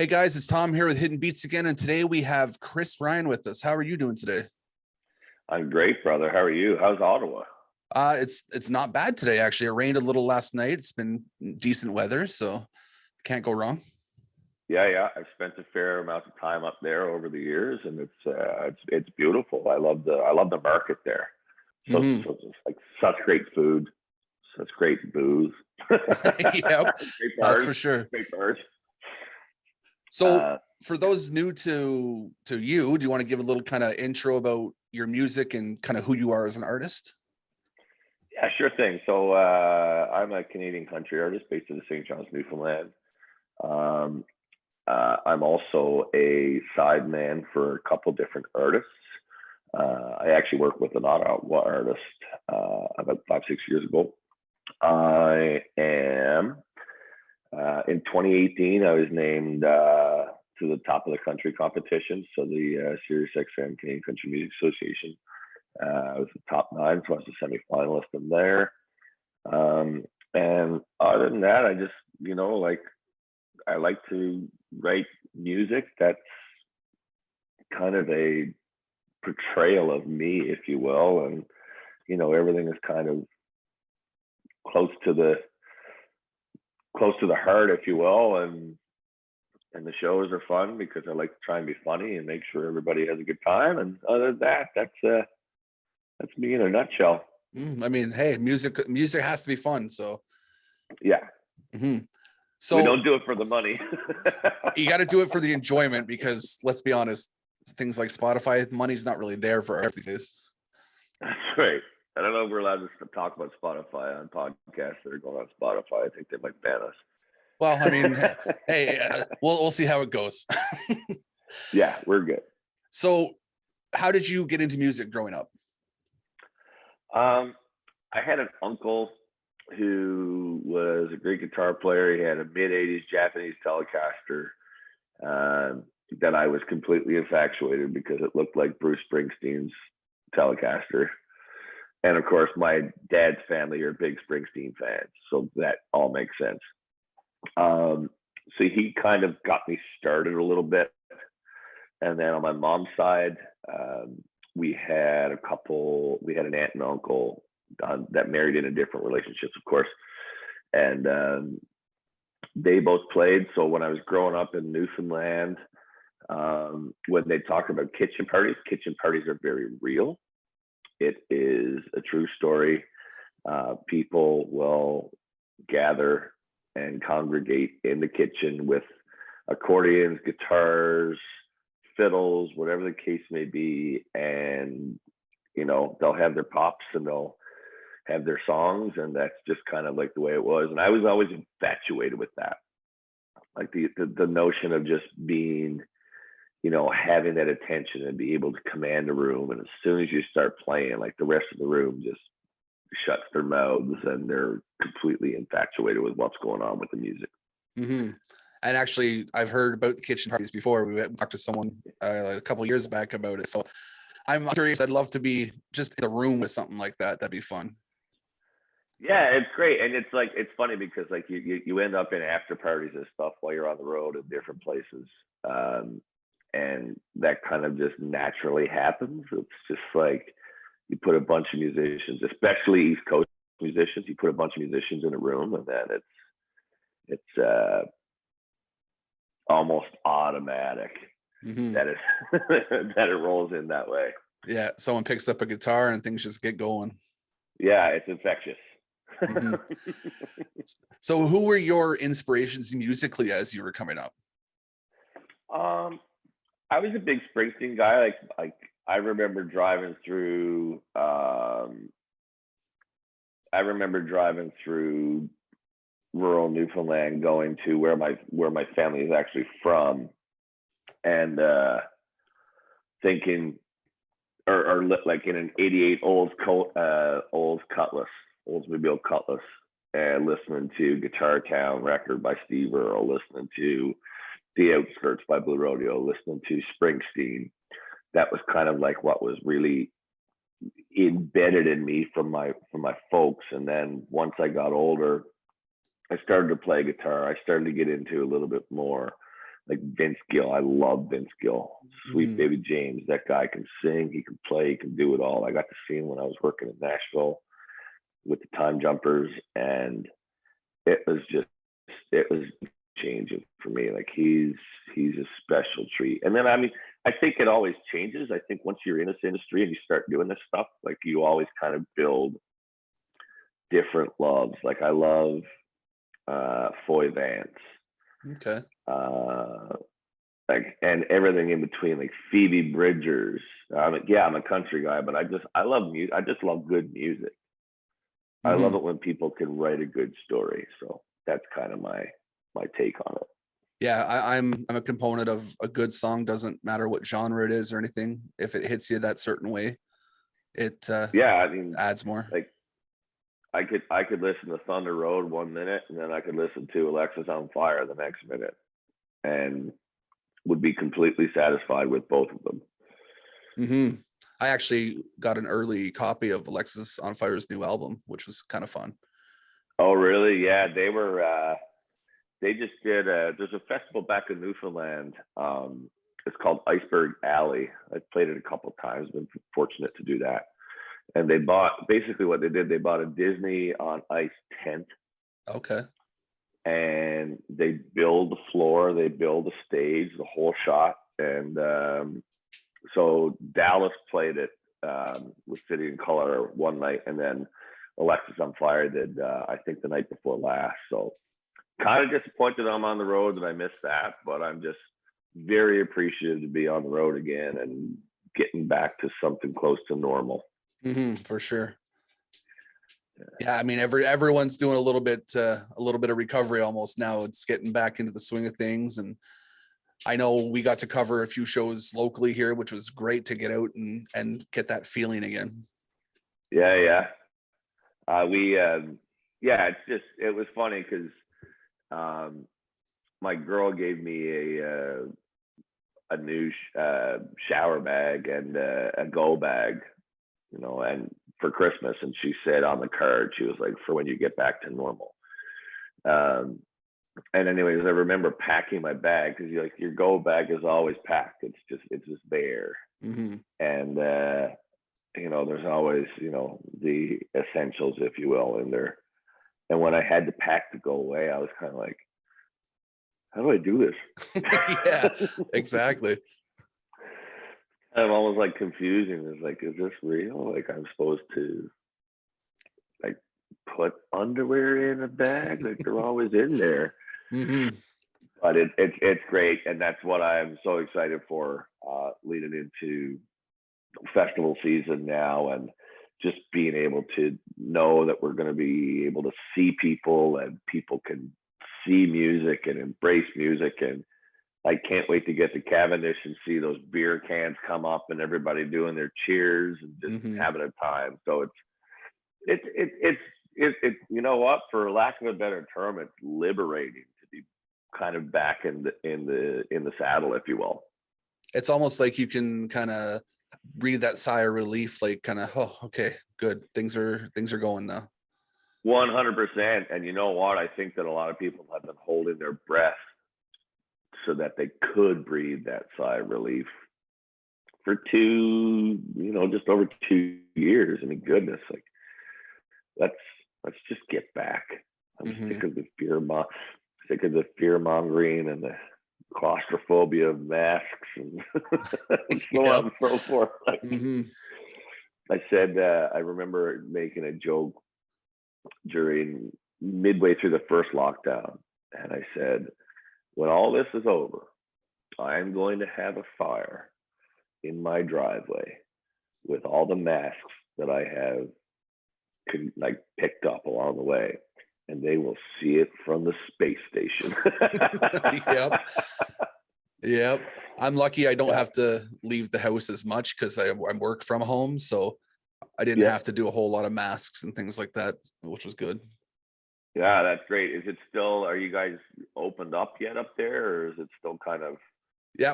Hey guys, it's Tom here with Hidden Beats again, and today we have Chris Ryan with us. How are you doing today? I'm great, brother. How are you? How's Ottawa? It's not bad today actually. It rained a little last night. It's been decent weather, so can't go wrong. Yeah. I've spent a fair amount of time up there over the years, and it's beautiful. I love the market there. Hmm. So it's like such great food, such great booze, Yep, great that's bars, for sure. great bars. So Uh, for those new to you, do you want to give a little kind of intro about your music and kind of who you are as an artist? yeah, sure thing. So I'm a Canadian country artist based in St. John's, Newfoundland. Um, I'm also a sideman for a couple different artists. I actually worked with an Ottawa artist about 5, 6 years ago. I am in 2018. I was named to the top of the country competition, so the Sirius XM Canadian Country Music Association. I was the top 9, so I was a semi-finalist in there. And other than that, I just like I like to write music that's kind of a portrayal of me, if you will, and everything is kind of close to the heart, if you will, and the shows are fun because I like to try and be funny and make sure everybody has a good time. And other than that, that's me in a nutshell. I mean, hey, music has to be fun, so Yeah, mhm. we So don't do it for the money. you got to do it for the enjoyment because let's be honest, things like Spotify, money's not really there for art these days. That's right. I don't know if we're allowed to talk about Spotify on podcasts that are going on Spotify. I think they might ban Well, I mean, us. hey, we'll see how it goes. Yeah, we're good. So, how did you get into music growing up? I had an uncle who was a great guitar player. He had a mid-'80s Japanese Telecaster that I was completely infatuated because it looked like Bruce Springsteen's Telecaster. And of course, my dad's family are big Springsteen fans, so that all makes sense. So he kind of got me started a little bit. And then on my mom's side, we had an aunt and uncle that married into different relationships, of course. And they both played. So when I was growing up in Newfoundland, when they talk about kitchen parties are very real. It is a true story. People will gather and congregate in the kitchen with accordions, guitars, fiddles, whatever the case may be, and they'll have their pops and they'll have their songs, and that's just kind of like the way it was. And I was always infatuated with that, like the notion of just being, having that attention and be able to command a room. And as soon as you start playing, like the rest of the room just shuts their mouths and they're completely infatuated with what's going on with the music. Mm-hmm. And actually, I've heard about the kitchen parties before. We talked to someone a couple of years back about it. So I'm curious. I'd love to be just in the room with something like that. That'd be fun. Yeah, it's great. And it's funny because like you end up in after parties and stuff while you're on the road in different places. And that kind of just naturally happens. It's just like you put a bunch of musicians, especially East Coast musicians, you put a bunch of musicians in a room, and then it's almost automatic Mm-hmm. that it that it rolls in that way. Yeah, someone picks up a guitar and things just get going. Yeah, it's infectious. Mm-hmm. So who were your inspirations musically as you were coming up? I was a big Springsteen guy. Like I remember driving through. I remember driving through rural Newfoundland, going to where my family is actually from, and thinking, or like in an '88 Oldsmobile Cutlass, and listening to Guitar Town record by Steve Earle, listening to The Outskirts by Blue Rodeo, listening to Springsteen. That was kind of like what was really embedded in me from my folks. And then once I got older, I started to play guitar. I started to get into a little bit more like Vince Gill. I love Vince Gill. Sweet Baby James. That guy can sing, he can play, he can do it all. I got to see him when I was working in Nashville with the Time Jumpers, and it was changing for me. Like he's a special treat. And then I mean, I think it always changes. I think once you're in this industry and you start doing this stuff, like you always kind of build different loves. Like I love Foy Vance. Okay. Like, and everything in between, like Phoebe Bridgers. I'm a country guy, but I love music. I just love good music. I love it when people can write a good story. So that's kind of my take on it. Yeah, I'm a component of a good song. Doesn't matter what genre it is or anything. If it hits you that certain way, it I mean, adds more. Like I could listen to Thunder Road 1 minute, and then I could listen to Alexis on Fire the next minute, and would be completely satisfied with both of them. I actually got an early copy of Alexis on Fire's new album, which was kind of fun. Oh, really? Yeah, they were. They just did. There's a festival back in Newfoundland. It's called Iceberg Alley. I've played it a couple of times. Been fortunate to do that. And they bought, basically what they did, they bought a Disney on Ice tent. Okay. And they build the floor, they build the stage, the whole shot. And so Dallas played it with City in Color one night, and then Alexis on Fire did, I think, the night before last. So kind of disappointed I'm on the road that I missed that, but I'm just very appreciative to be on the road again and getting back to something close to normal. For sure. Yeah, I mean, everyone's doing a little bit of recovery almost now. It's getting back into the swing of things, and I know we got to cover a few shows locally here, which was great to get out and get that feeling again. Yeah. It's just, it was funny because my girl gave me a new shower bag and a go bag, and for Christmas. And she said on the card, she was like, for when you get back to normal. And anyways, I remember packing my bag, because your go bag is always packed. It's just there. And there's always the essentials, if you will, in there. And when I had to pack to go away, I was kind of like, how do I do this? Yeah, exactly. I'm almost like confusing. It's like, is this real? Like I'm supposed to like put underwear in a bag? Like they're always in there. But it's great, and that's what I'm so excited for leading into festival season now, and just being able to know that we're going to be able to see people, and people can see music and embrace music. And I can't wait to get to Cavendish and see those beer cans come up and everybody doing their cheers and just having a time. So it's you know what, for lack of a better term, it's liberating to be kind of back in the saddle, if you will. It's almost like you can kind of breathe that sigh of relief, like kind of, oh, okay, good. Things are going now. 100%. And you know what? I think that a lot of people have been holding their breath so that they could breathe that sigh of relief for just over 2 years. I mean, goodness, like let's just get back. I'm sick of the fear mongering and the claustrophobia of masks and so on and so forth. Like, I said, I remember making a joke during midway through the first lockdown, and I said, when all this is over, I'm going to have a fire in my driveway with all the masks that I have picked up along the way, and they will see it from the space station. Yep. I'm lucky I don't have to leave the house as much because I work from home, so I didn't have to do a whole lot of masks and things like that, which was good. Yeah, that's great. Is it still, are you guys opened up yet up there, or is it still kind of? Yeah,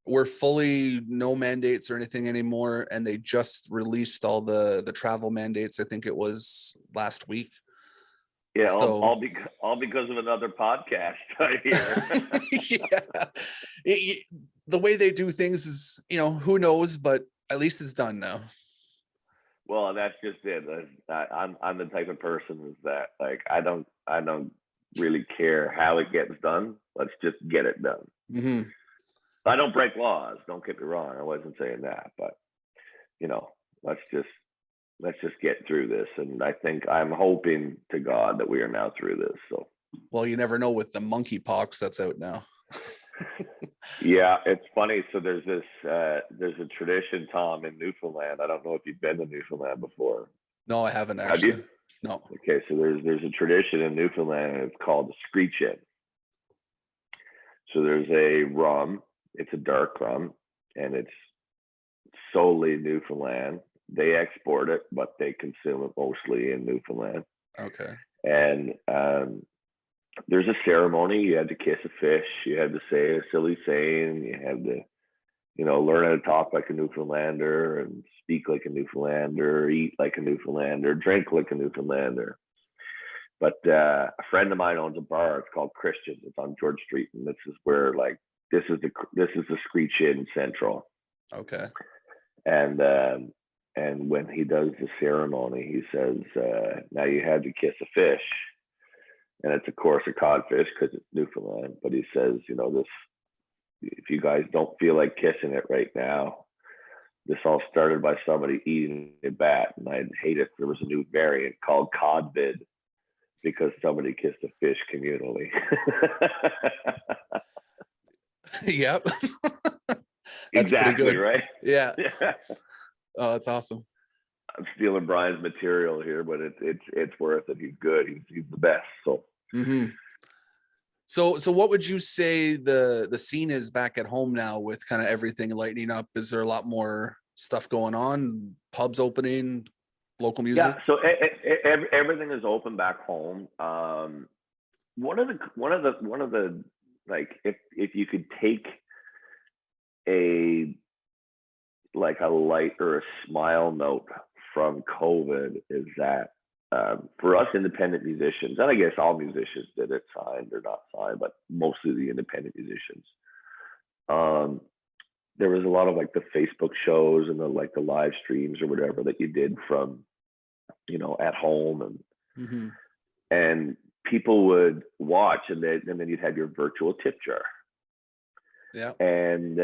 we're fully no mandates or anything anymore, and they just released all the travel mandates. I think it was last week. Yeah, So all because of another podcast I hear. yeah, the way they do things is, who knows, but at least it's done now. Well, that's just it. I'm the type of person is that like I don't really care how it gets done. Let's just get it done. Hmm. I don't break laws. Don't get me wrong. I wasn't saying that, but let's just get through this. And I think I'm hoping to God that we are now through this. So Well, you never know with the monkeypox that's out now. yeah, it's funny. So there's a tradition, Tom, in Newfoundland. I don't know if you've been to Newfoundland before. No, I haven't Have you? actually. No. Okay, so there's a tradition in Newfoundland, and it's called the screech-in. So there's a rum. It's a dark rum, and it's solely Newfoundland. They export it, but they consume it mostly in Newfoundland. Okay. And there's a ceremony. You had to kiss a fish. You had to say a silly saying. You had to, learn how to talk like a Newfoundlander and speak like a Newfoundlander, eat like a Newfoundlander, drink like a Newfoundlander. But a friend of mine owns a bar. It's called Christians. It's on George Street, and this is where this is the screech-in central. Okay. And when he does the ceremony, he says, "Now you had to kiss a fish," and it's of course a codfish because it's Newfoundland. But he says, this, if you guys don't feel like kissing it right now, this all started by somebody eating a bat, and I'd hate if there was a new variant called codvid because somebody kissed a fish communally. Yep. That's exactly pretty good. right. Yeah. Oh, that's awesome. I'm stealing Brian's material here, but it's worth it. He's good. He's the best. So. Mm-hmm. So what would you say the scene is back at home now with kind of everything lightening up? Is there a lot more stuff going on? Pubs opening, local music? Yeah. So everything is open back home. One of the like if you could take a light or a smile note from COVID is that for us independent musicians, and I guess all musicians did it, signed or not signed, but mostly the independent musicians. There was a lot of the Facebook shows and the live streams or whatever that you did from, at home, and people would watch, and then you'd have your virtual tip jar. Yeah. And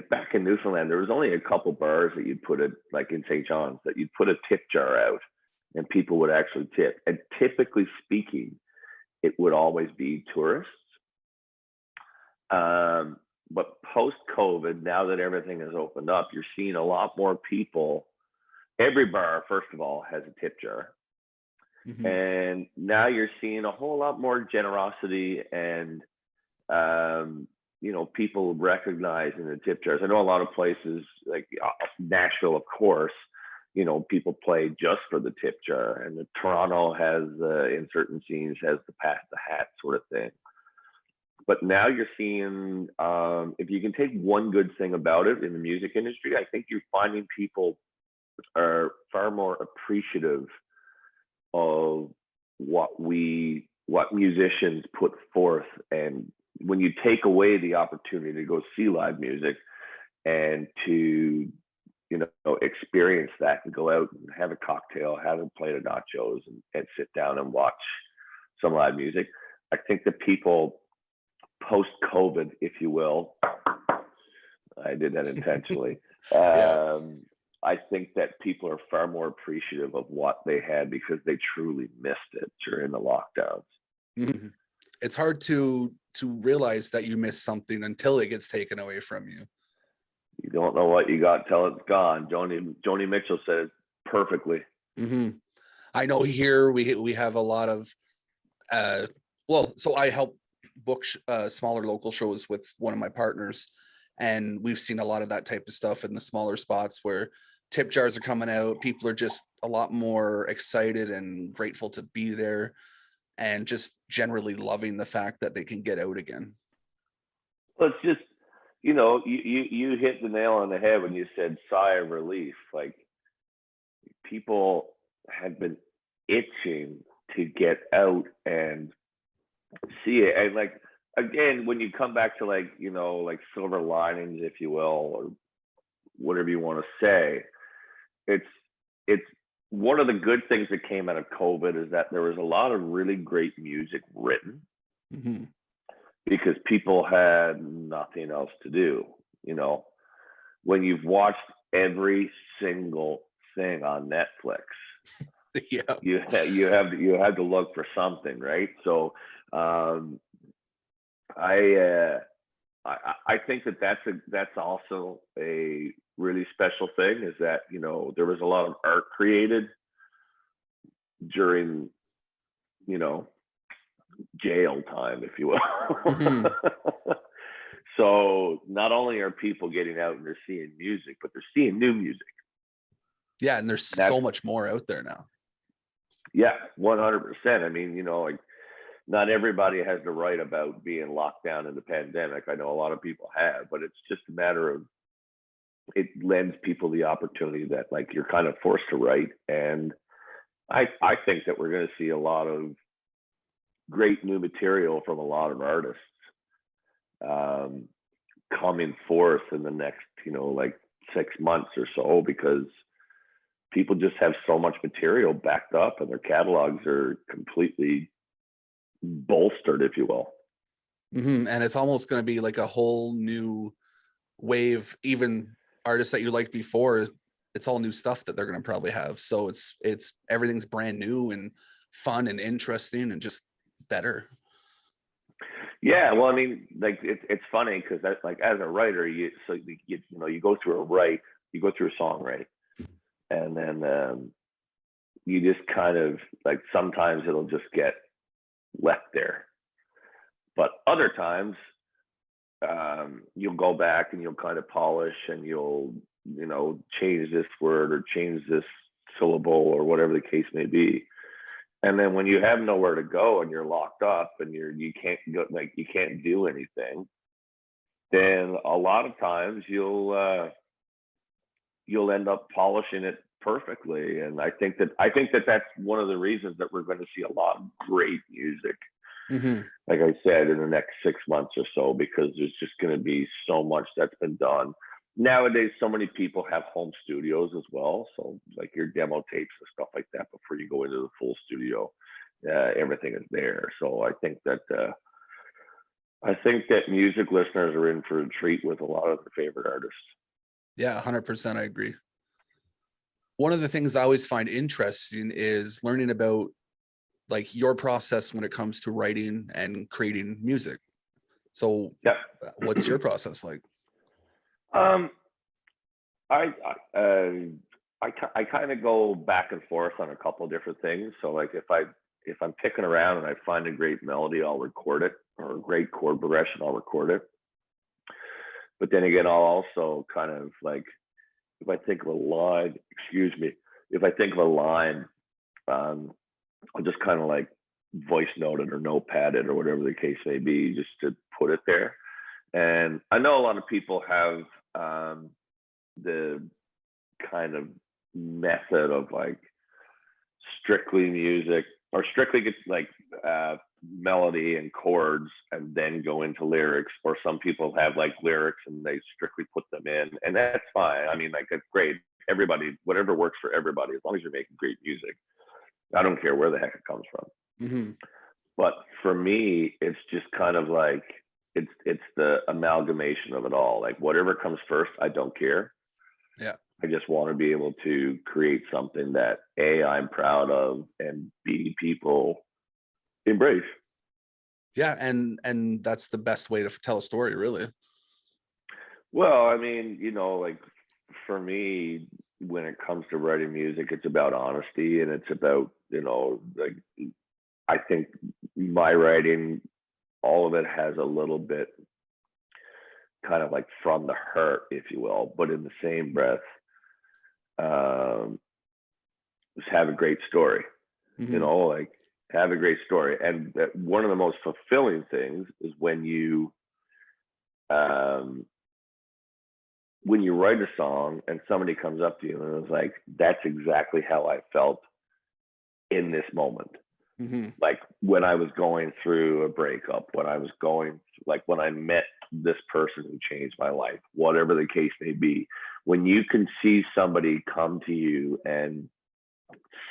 back in Newfoundland, there was only a couple bars that you'd put it, like in St. John's, that you'd put a tip jar out and people would actually tip. And typically speaking, it would always be tourists. But post-COVID, now that everything has opened up, you're seeing a lot more people. Every bar, first of all, has a tip jar. Mm-hmm. And now you're seeing a whole lot more generosity and, people recognizing the tip jars. I know a lot of places like Nashville, of course, people play just for the tip jar, and the Toronto has, in certain scenes, has the pass the hat sort of thing. But now you're seeing, if you can take one good thing about it in the music industry, I think you're finding people are far more appreciative of what musicians put forth. And when you take away the opportunity to go see live music and to, experience that and go out and have a cocktail, have a plate of nachos and sit down and watch some live music, I think that people post-COVID, if you will, I did that intentionally. Yeah. I think that people are far more appreciative of what they had because they truly missed it during the lockdowns. Mm-hmm. It's hard to realize that you missed something until it gets taken away from you. You don't know what you got till it's gone. Joni Mitchell said it perfectly. Mm-hmm. I know here we have a lot of so I help book smaller local shows with one of my partners, and we've seen a lot of that type of stuff in the smaller spots where tip jars are coming out. People are just a lot more excited and grateful to be there, and just generally loving the fact that they can get out again. Well, it's just, you hit the nail on the head when you said sigh of relief. Like, people had been itching to get out and see it. And like, again, when you come back to like, you know, like silver linings, if you will, or whatever you want to say, it's one of the good things that came out of COVID is that there was a lot of really great music written Mm-hmm. because people had nothing else to do. You know, when you've watched every single thing on Netflix, Yeah. you have to look for something, right? So I think that that's also a really special thing, is that, you know, there was a lot of art created during, you know, jail time, if you will. Mm-hmm. So not only are people getting out and they're seeing music, but they're seeing new music. Yeah, and there's That's, so much more out there now. yeah, 100%. I mean, you know, like, not everybody has to write about being locked down in the pandemic. I know a lot of people have, but it's just a matter of, it lends people the opportunity that, like, you're kind of forced to write. And I think that we're going to see a lot of great new material from a lot of artists coming forth in the next, you know, like 6 months or so, because people just have so much material backed up and their catalogs are completely bolstered, if you will. Mm-hmm. And it's almost going to be like a whole new wave. Even artists that you liked before, it's all new stuff that they're going to probably have. So it's everything's brand new and fun and interesting and just better. Yeah, well, I mean, like, it's funny because that's like, as a writer, you know, you go through a song, right? And then you just kind of, like, sometimes it'll just get left there, but other times you'll go back and you'll kind of polish and you'll, you know, change this word or change this syllable or whatever the case may be. And then when you have nowhere to go and you're locked up and you can't go, like, you can't do anything, then a lot of times you'll end up polishing it perfectly. And I think that that's one of the reasons that we're going to see a lot of great music, Mm-hmm. like I said, in the next 6 months or so, because there's just going to be so much that's been done. Nowadays, so many people have home studios as well. So, like, your demo tapes and stuff like that before you go into the full studio, everything is there. So I think that music listeners are in for a treat with a lot of their favorite artists. Yeah, 100%. I agree. One of the things I always find interesting is learning about, like, your process when it comes to writing and creating music. So Yeah. what's your process like? I kind of go back and forth on a couple of different things. So, like, if I'm picking around and I find a great melody, I'll record it, or a great chord progression, I'll record it. But then again, I'll also kind of, like, if I think of a line, I'll just kind of, like, voice note it or notepad it or whatever the case may be, just to put it there. And I know a lot of people have the kind of method of, like, strictly music, or strictly get, like, melody and chords and then go into lyrics, or some people have, like, lyrics and they strictly put them in, and that's fine. I mean, like, it's great. Everybody, whatever works for everybody, as long as you're making great music. I don't care where the heck it comes from. Mm-hmm. But for me, it's just kind of like, it's the amalgamation of it all. Like, whatever comes first, I don't care. Yeah. I just want to be able to create something that, A, I'm proud of, and B, people embrace. Yeah. And that's the best way to tell a story, really. Well, I mean, you know, like, for me, when it comes to writing music, it's about honesty, and it's about, you know, like, I think my writing, all of it has a little bit kind of like from the heart, if you will, but in the same breath, just have a great story. Mm-hmm. You know, like, have a great story. And that one of the most fulfilling things is when you write a song and somebody comes up to you and is like, that's exactly how I felt in this moment. Mm-hmm. Like when I was going through a breakup, when I was going, like when I met this person who changed my life, whatever the case may be, when you can see somebody come to you and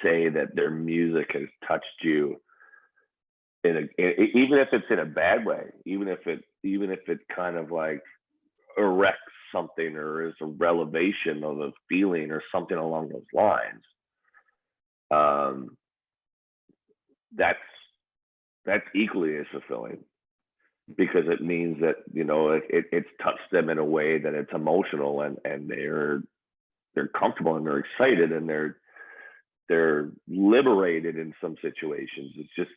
say that their music has touched you even if it's in a bad way, even if it kind of like erects something or is a revelation of a feeling or something along those lines, that's equally as fulfilling, because it means that, you know, it's touched them in a way that it's emotional, and they're comfortable and they're excited and they're liberated in some situations. It's just,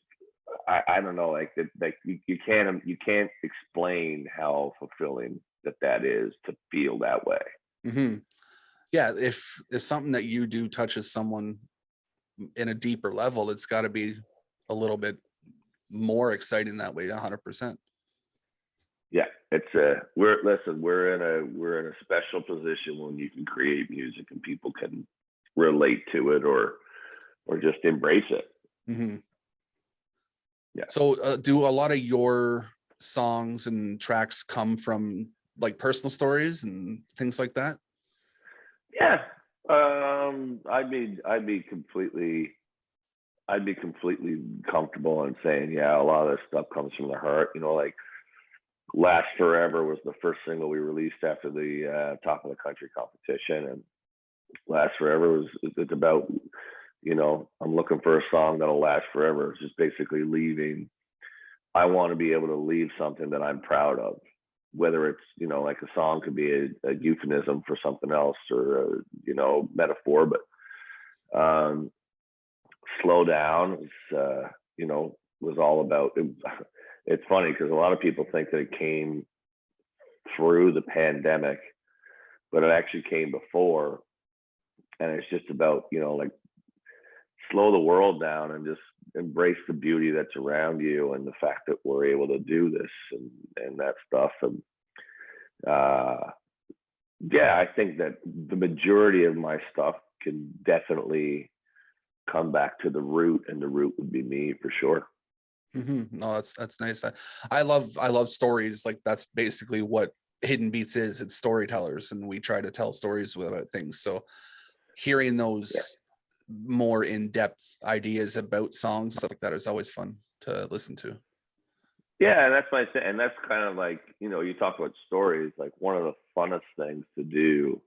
I don't know, like that, like you can't explain how fulfilling that is to feel that way. Mm-hmm. Yeah, if something that you do touches someone in a deeper level, it's got to be a little bit more exciting that way. 100%. Yeah, it's we're in a special position when you can create music and people can relate to it or just embrace it. Mm-hmm. Yeah. So do a lot of your songs and tracks come from like personal stories and things like that? Yeah. I'd be completely comfortable in saying, yeah, a lot of this stuff comes from the heart. You know, like Last Forever was the first single we released after the Top of the Country competition, and Last Forever it's about, you know, I'm looking for a song that'll last forever. It's just basically leaving. I want to be able to leave something that I'm proud of, whether it's, you know, like a song could be a euphemism for something else or a, you know, metaphor, but Slow Down you know, was all about it. It's funny because a lot of people think that it came through the pandemic, but it actually came before, and it's just about, you know, like slow the world down and just embrace the beauty that's around you and the fact that we're able to do this and that stuff. And yeah, I think that the majority of my stuff can definitely come back to the root, and the root would be me for sure. Mm-hmm. No, that's nice. I love stories. Like that's basically what Hidden Beats is. It's storytellers, and we try to tell stories about things. So hearing Yeah. those more in-depth ideas about songs, stuff like that, is always fun to listen to. Yeah, and that's what I say. And that's kind of like, you know, you talk about stories, like one of the funnest things to do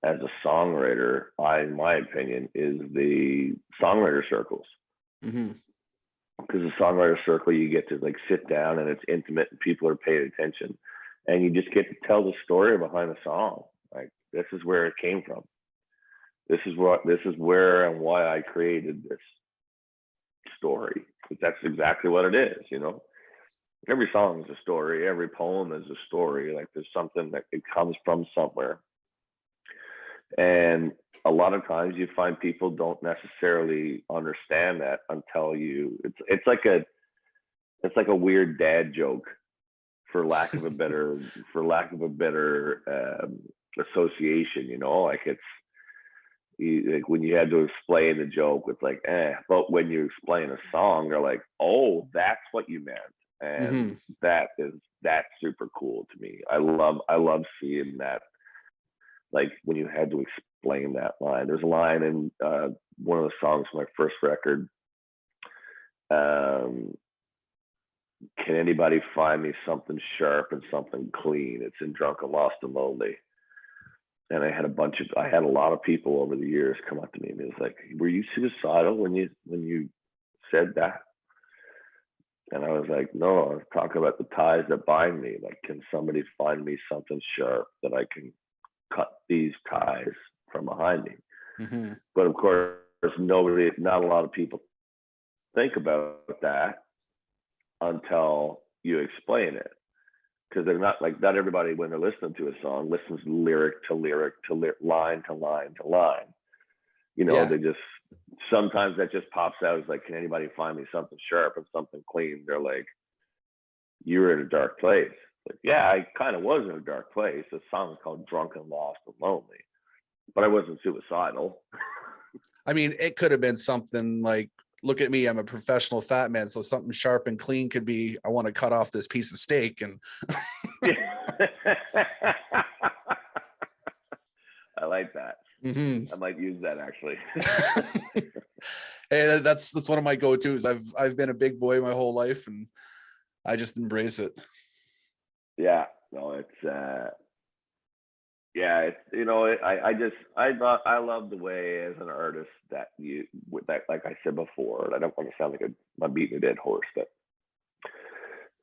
as a songwriter, in my opinion, is the songwriter circles. Mm-hmm. Because the songwriter circle, you get to like sit down and it's intimate and people are paying attention, and you just get to tell the story behind the song. Like, this is where it came from. This is where and why I created this story. But that's exactly what it is, you know. Every song is a story. Every poem is a story. Like there's something that it comes from somewhere. And a lot of times you find people don't necessarily understand that until it's like a weird dad joke, for lack of a better association, you know, like like when you had to explain the joke, it's like but when you explain a song, they're like, oh, that's what you meant. And Mm-hmm. that's super cool to me. I love seeing that. Like when you had to explain that line. There's a line in one of the songs from my first record. Can anybody find me something sharp and something clean? It's in Drunk and Lost and Lonely. And I had a lot of people over the years come up to me and it was like, were you suicidal when you said that? And I was like, no, I was talking about the ties that bind me. Like, can somebody find me something sharp that I can cut these ties from behind me? Mm-hmm. But of course, not a lot of people think about that until you explain it. Because they're not everybody, when they're listening to a song, listens lyric to lyric to line to line to line. You know, Yeah. they just, sometimes that just pops out as like, can anybody find me something sharp and something clean? They're like, you're in a dark place. Like, yeah, I kind of was in a dark place. The song is called Drunk and Lost and Lonely, but I wasn't suicidal. I mean, it could have been something like look at me, I'm a professional fat man. So something sharp and clean could be, I want to cut off this piece of steak. And I like that. Mhm. I might use that actually. Hey, that's one of my go-tos. I've been a big boy my whole life, and I just embrace it. Yeah, no, it's I love the way as an artist that you with that, like I said before, and I don't want to sound like I'm beating a dead horse, but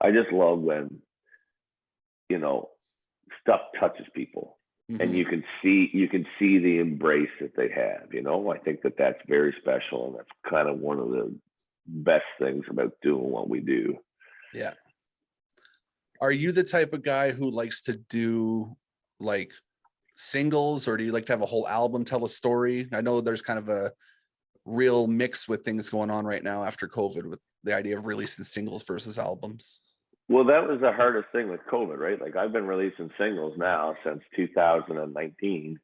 I just love when, you know, stuff touches people. And Mhm. you can see the embrace that they have. You know, I think that that's very special, and that's kind of one of the best things about doing what we do. Yeah. Are you the type of guy who likes to do like singles, or do you like to have a whole album tell a story? I know there's kind of a real mix with things going on right now after COVID with the idea of releasing singles versus albums. Well, that was the hardest thing with COVID, right? Like I've been releasing singles now since 2019,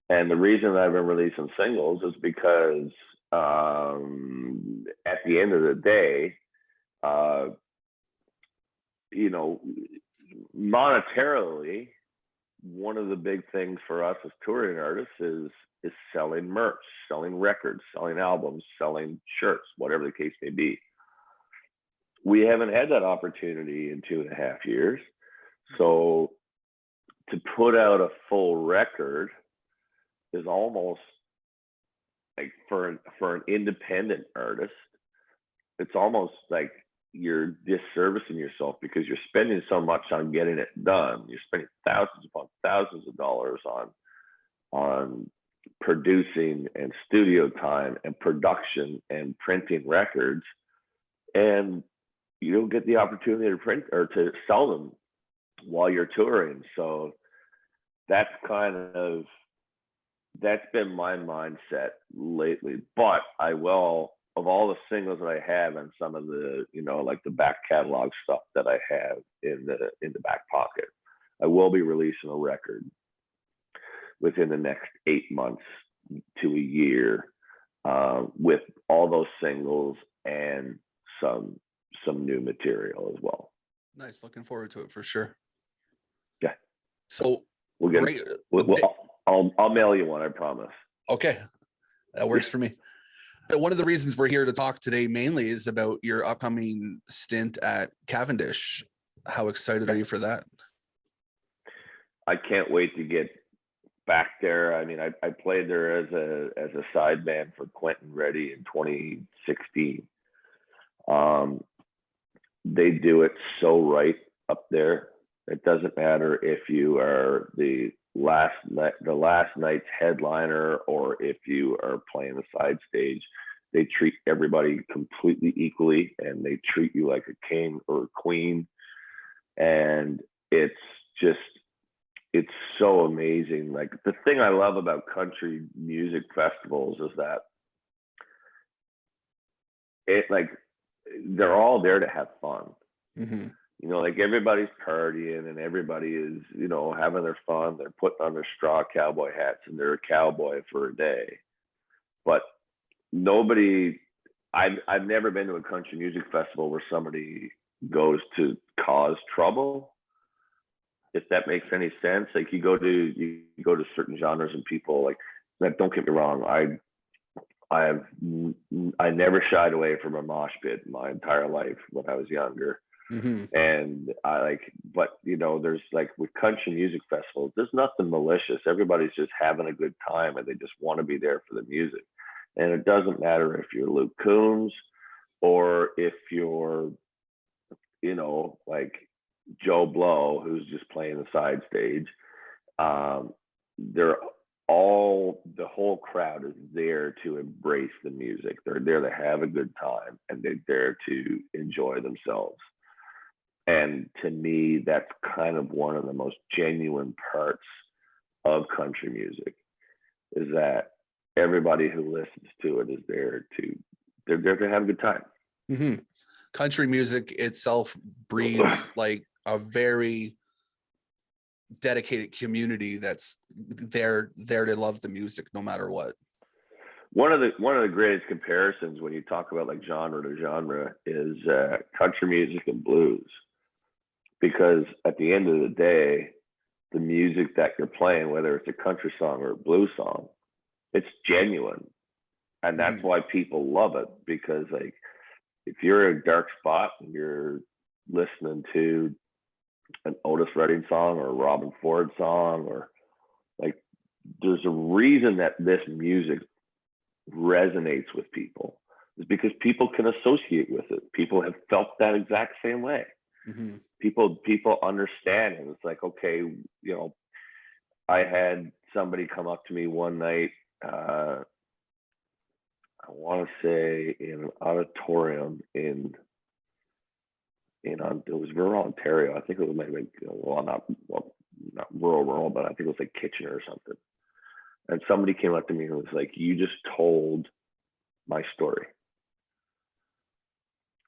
and the reason I've been releasing singles is because at the end of the day, uh, you know, monetarily, one of the big things for us as touring artists is selling merch, selling records, selling albums, selling shirts, whatever the case may be. We haven't had that opportunity in 2.5 years. So to put out a full record is almost like for an independent artist, it's almost like you're disservicing yourself because you're spending so much on getting it done. You're spending thousands upon thousands of dollars on producing and studio time and production and printing records, and you don't get the opportunity to print or to sell them while you're touring. So that's been my mindset lately. But I will, of all the singles that I have and some of the, you know, like the back catalog stuff that I have in the back pocket, I will be releasing a record within the next 8 months to a year, with all those singles and some new material as well. Nice. Looking forward to it for sure. Yeah. So We'll get great. I'll mail you one, I promise. Okay. That works for me. One of the reasons we're here to talk today mainly is about your upcoming stint at Cavendish. How excited are you for that? I can't wait to get back there. I mean, I played there as a side band for Quentin Reddy in 2016. They do it so right up there. It doesn't matter if you are the last night's headliner or if you are playing the side stage. They treat everybody completely equally, and they treat you like a king or a queen. And it's so amazing. Like the thing I love about country music festivals is that they're all there to have fun. Mm-hmm. You know, like everybody's partying and everybody is, you know, having their fun. They're putting on their straw cowboy hats and they're a cowboy for a day. But I've never been to a country music festival where somebody goes to cause trouble, if that makes any sense. Like you go to certain genres and people like that. Don't get me wrong. I never shied away from a mosh pit my entire life when I was younger. Mm-hmm. And but you know, there's like with country music festivals, there's nothing malicious. Everybody's just having a good time and they just want to be there for the music. And it doesn't matter if you're Luke Combs or if you're, you know, like Joe Blow, who's just playing the side stage. They're the whole crowd is there to embrace the music. They're there to have a good time and they're there to enjoy themselves. And to me, that's kind of one of the most genuine parts of country music, is that everybody who listens to it is there to have a good time. Mm-hmm. Country music itself breeds like a very dedicated community that's there to love the music no matter what. one of the greatest comparisons when you talk about like genre to genre is country music and blues, because at the end of the day, the music that you're playing, whether it's a country song or a blues song, it's genuine, and that's why people love it. Because like, if you're in a dark spot and you're listening to an Otis Redding song or a Robin Ford song, or like, there's a reason that this music resonates with people, is because people can associate with it. People have felt that exact same way. People understand, and it's like, okay, I had somebody come up to me one night, I want to say in an auditorium in it was rural Ontario. I think it was maybe, not rural, but I think it was like Kitchener or something. And somebody came up to me and was like, "You just told my story."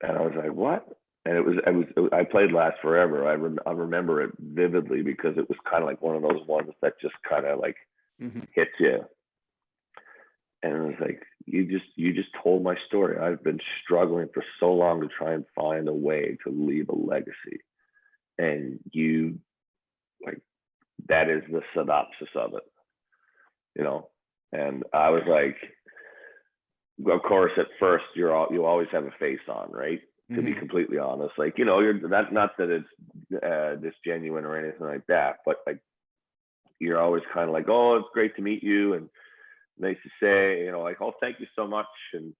And I was like, "What?" And I played Last Forever. I remember it vividly, because it was kind of like one of those ones that just kind of like hits you. And it was like, you just told my story. I've been struggling for so long to try and find a way to leave a legacy. And you, like, that is the synopsis of it, And I was like, of course, at first you always have a face on, right? To be completely honest, like, you're not that it's disgenuine or anything like that, but like, you're always kind of like, "Oh, it's great to meet you," and nice to say, like, "Oh, thank you so much," and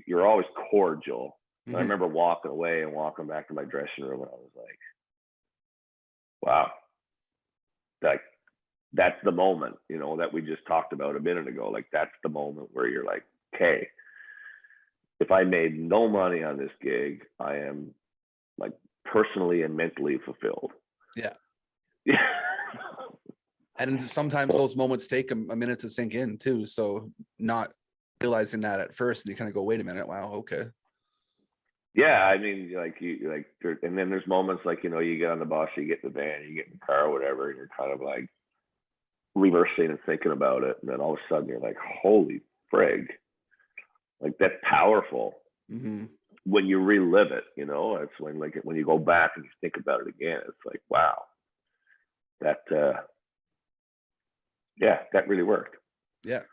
you're always cordial. And I remember walking away and walking back to my dressing room, and I was like, "Wow, like, that's the moment, that we just talked about a minute ago. Like, that's the moment where you're like, okay, if I made no money on this gig, I am like personally and mentally fulfilled." Yeah. Yeah. And sometimes those moments take a minute to sink in too. So not realizing that at first, and you kind of go, "Wait a minute, wow, okay." Yeah, I mean, and then there's moments like, you get on the bus, you get in the van, you get in the car or whatever, and you're kind of like reversing and thinking about it, and then all of a sudden you're like, "Holy frig!" Like, that's powerful. When you relive it, it's when you go back and you think about it again, it's like, wow, that that really worked. Yeah.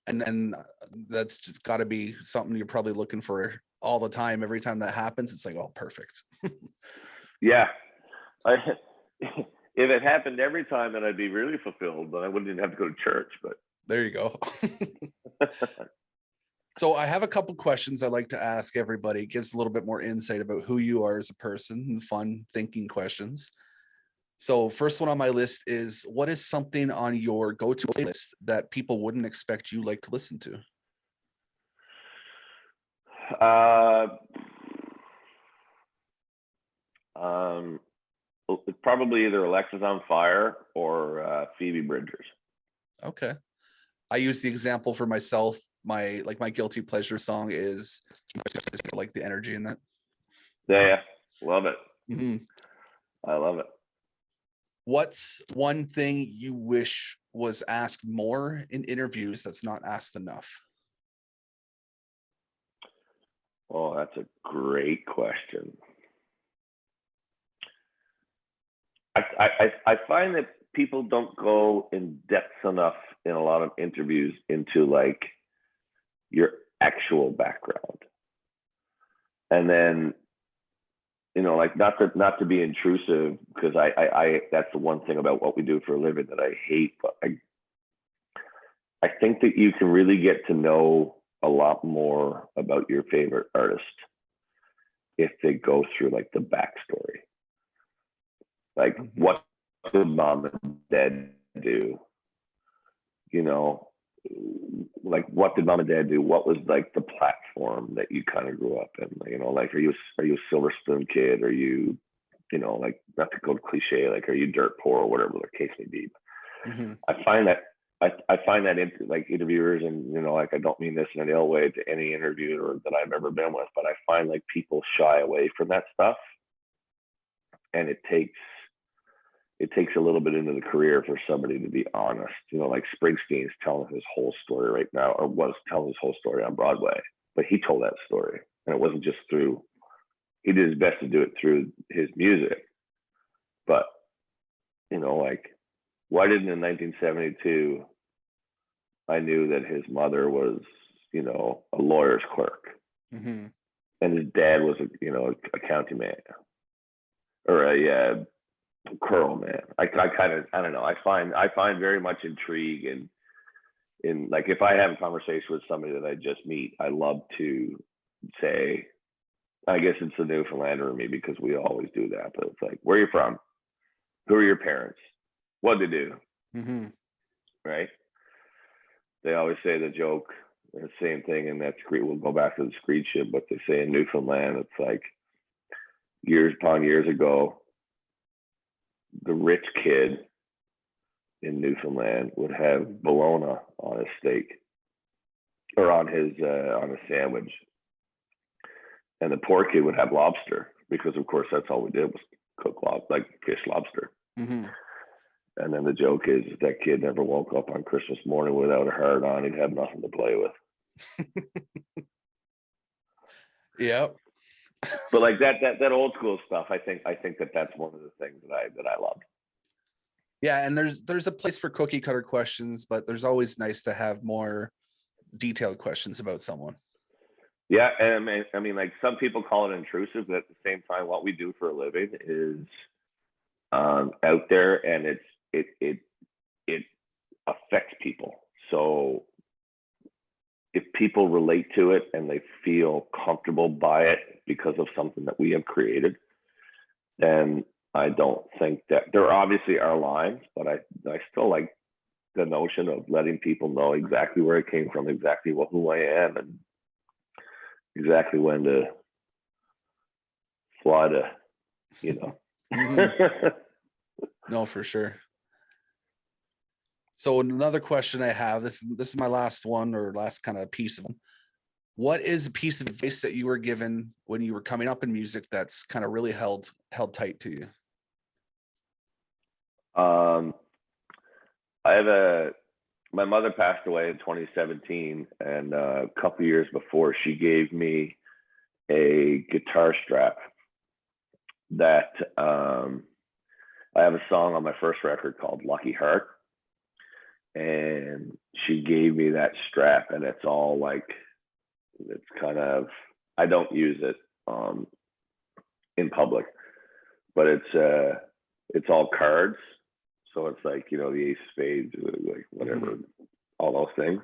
And that's just got to be something you're probably looking for all the time. Every time that happens, it's like, "Oh, perfect." Yeah. If it happened every time, then I'd be really fulfilled, but I wouldn't even have to go to church. But There you go. So I have a couple questions I like to ask everybody. It gives a little bit more insight about who you are as a person, and fun thinking questions. So first one on my list is, what is something on your go-to playlist that people wouldn't expect you like to listen to? It's probably either Alexis on Fire or Phoebe Bridgers. Okay. I use the example for myself. My guilty pleasure song is like the energy in that. Yeah, love it. Mhm. I love it. What's one thing you wish was asked more in interviews that's not asked enough? Oh, that's a great question. I find that people don't go in depth enough in a lot of interviews into like your actual background. And then, like, not to be intrusive, because I that's the one thing about what we do for a living that I hate, but I think that you can really get to know a lot more about your favorite artist if they go through like the backstory. Like, what did mom and dad do? Like, what did mom and dad do? What was like the platform that you kind of grew up in? Like, are you a silver spoon kid? Are you, like, not to go cliche, like, are you dirt poor or whatever the case may be? I find that like interviewers, and like, I don't mean this in an ill way to any interviewer that I've ever been with, but I find like people shy away from that stuff, and it takes it takes a little bit into the career for somebody to be honest. You know, like Springsteen's telling his whole story right now, or was telling his whole story on Broadway, but he told that story, and it wasn't just through. He did his best to do it through his music, but you know, like, why didn't in 1972 I knew that his mother was, you know, a lawyer's clerk, Mm-hmm. and his dad was a county man or a curl man. I kind of, I don't know. I find very much intrigue in like, if I have a conversation with somebody that I just meet, I love to say, I guess it's the Newfoundlander in me, because we always do that. But it's like, where are you from? Who are your parents? What they do? Mm-hmm. Right? They always say the joke, the same thing, and that's great. We'll go back to the screed ship, but they say in Newfoundland, it's like years upon years ago, the rich kid in Newfoundland would have bologna on his steak or on his sandwich, and the poor kid would have lobster, because of course that's all we did was cook like fish lobster. Mm-hmm. And then the joke is that kid never woke up on Christmas morning without a hard on. He'd have nothing to play with. Yep. But like that old school stuff, I think that's one of the things that I love. Yeah, and there's a place for cookie cutter questions, but there's always nice to have more detailed questions about someone. Yeah, and I mean, like, some people call it intrusive, but at the same time, what we do for a living is out there, and it affects people. So if people relate to it and they feel comfortable by it because of something that we have created, then I don't think that there obviously are lines, but I still like the notion of letting people know exactly where it came from, exactly who I am, and exactly when to fly to, you know. Mm-hmm. No, for sure. So another question I have, this is my last one, or last kind of piece of them. What is a piece of advice that you were given when you were coming up in music that's kind of really held tight to you? I have my mother passed away in 2017, and a couple years before, she gave me a guitar strap that I have a song on my first record called Lucky Heart, and she gave me that strap, and it's all like, it's kind of, I don't use it in public, but it's all cards. So it's like, you know, the ace of spades, like whatever, Mm-hmm. all those things.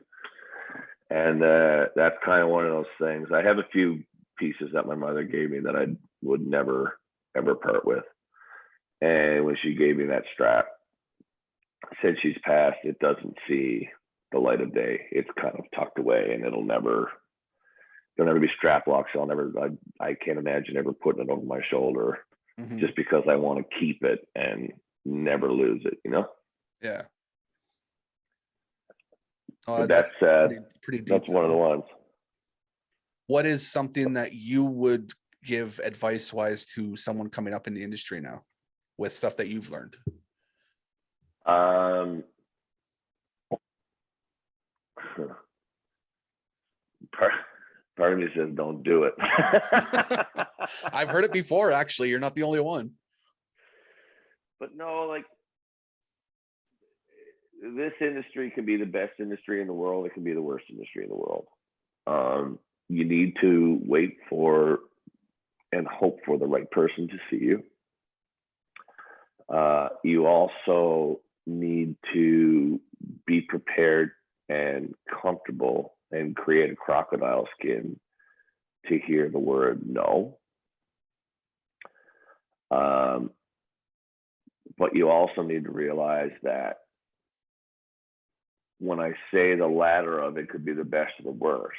And that's kind of one of those things. I have a few pieces that my mother gave me that I would never, ever part with. And when she gave me that strap, since she's passed, it doesn't see the light of day. It's kind of tucked away, and there'll never be strap locks. I can't imagine ever putting it over my shoulder, Mm-hmm. just because I want to keep it and never lose it, you know? Yeah. Oh, But that's that's pretty deep. that's one of the ones. What is something that you would give advice wise to someone coming up in the industry now with stuff that you've learned? Part of me says don't do it. I've heard it before, actually. You're not the only one. But no, like, this industry can be the best industry in the world. It can be the worst industry in the world. You need to wait for and hope for the right person to see you. You also need to be prepared and comfortable and create a crocodile skin to hear the word no. But you also need to realize that when I say the latter of it could be the best of the worst,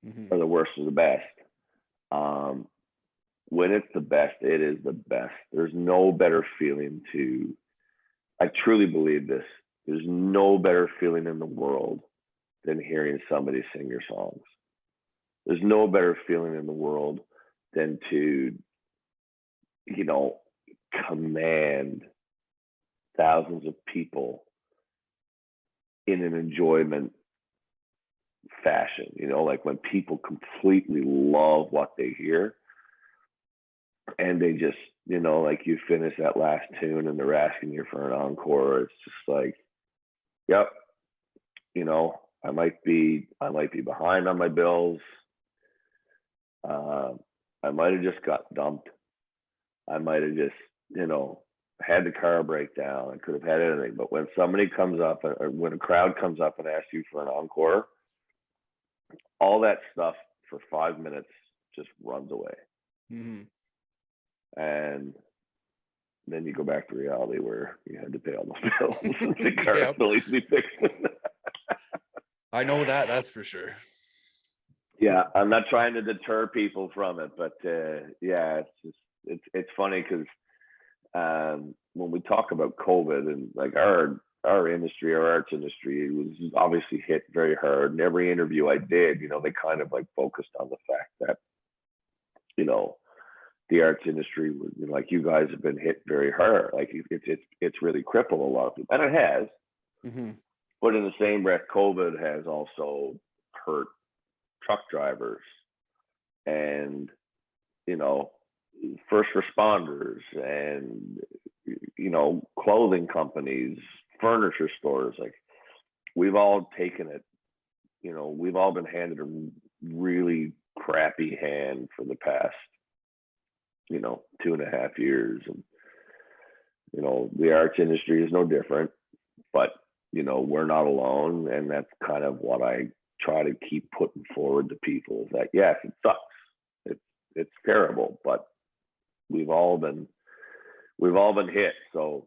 Mm-hmm. or the worst of the best, when it's the best, it is the best. There's no better feeling I truly believe this. There's no better feeling in the world than hearing somebody sing your songs. There's no better feeling in the world than to, you know, command thousands of people in an enjoyment fashion, you know, like when people completely love what they hear and they just, you know, like you finish that last tune and they're asking you for an encore. It's just like, yep, you know, I might be behind on my bills. I might have just got dumped. I might have just, you know, had the car break down. I could have had anything. But when somebody comes up, or when a crowd comes up and asks you for an encore, all that stuff for 5 minutes just runs away. Mm-hmm. And then you go back to reality where you had to pay all those bills. The car still needs to be fixed. I know that, that's for sure. Yeah, I'm not trying to deter people from it, but yeah, it's funny because when we talk about COVID and like our industry, our arts industry, it was obviously hit very hard. And every interview I did, you know, they kind of like focused on the fact that, you know, the arts industry, you know, like you guys have been hit very hard. Like it's really crippled a lot of people, and it has. Mm-hmm. But in the same breath, COVID has also hurt truck drivers and, you know, first responders and, you know, clothing companies, furniture stores. Like we've all taken it, you know, we've all been handed a really crappy hand for the past, you know, 2.5 years. And, you know, the arts industry is no different, but, you know, we're not alone. And that's kind of what I try to keep putting forward to people is that, yes, it sucks. It's terrible, but we've all been hit. So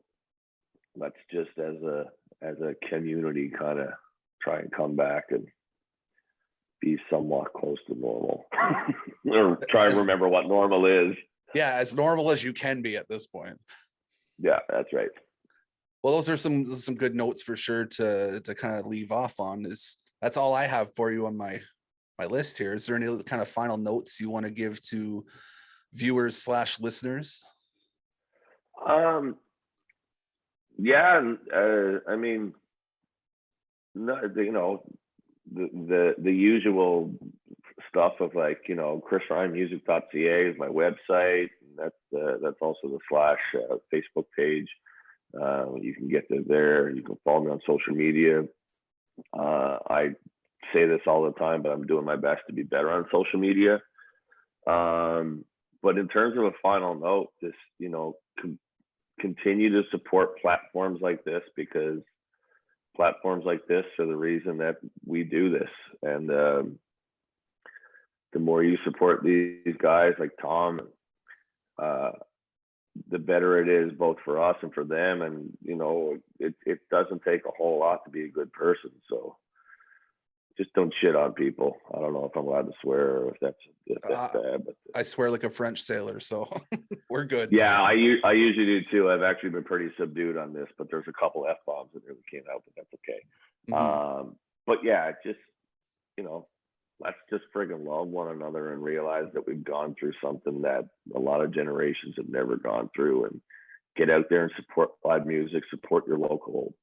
let's just as a community kind of try and come back and be somewhat close to normal or try to remember what normal is. Yeah, as normal as you can be at this point. Yeah, that's right. Well, those are some good notes for sure to kind of leave off on. That's all I have for you on my list here. Is there any kind of final notes you want to give to viewers / listeners? Yeah, I mean, no, you know, the usual stuff of like, you know, chrisryanmusic.ca is my website. That's also the / Facebook page. You can get there. You can follow me on social media. I say this all the time, but I'm doing my best to be better on social media. But in terms of a final note, just, you know, continue to support platforms like this, because platforms like this are the reason that we do this. And the more you support these guys like Tom, the better it is both for us and for them. And, you know, it doesn't take a whole lot to be a good person. So just don't shit on people. I don't know if I'm allowed to swear or if that's bad, but I swear like a French sailor, so we're good. Yeah, I usually do too. I've actually been pretty subdued on this, but there's a couple F-bombs in there we can't help it. That's okay. Mm-hmm. But yeah, just, you know, let's just friggin' love one another and realize that we've gone through something that a lot of generations have never gone through, and get out there and support live music, support your local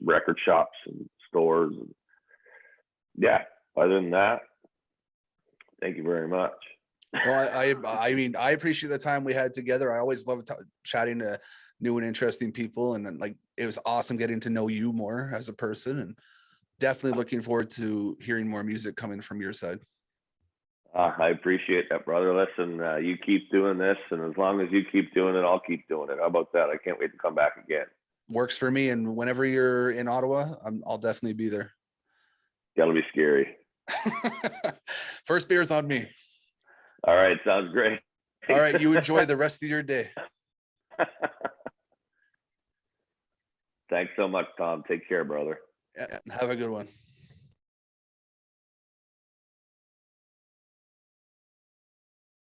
record shops and stores. And yeah, other than that, thank you very much. Well, I mean, I appreciate the time we had together. I always love chatting to new and interesting people, and like it was awesome getting to know you more as a person, and definitely looking forward to hearing more music coming from your side. I appreciate that, brother. Listen, you keep doing this, and as long as you keep doing it, I'll keep doing it. How about that? I can't wait to come back again. Works for me, and whenever you're in Ottawa, I'll definitely be there. That'll be scary. First beer's on me. All right, sounds great. All right, you enjoy the rest of your day. Thanks so much, Tom. Take care, brother. Yeah, have a good one.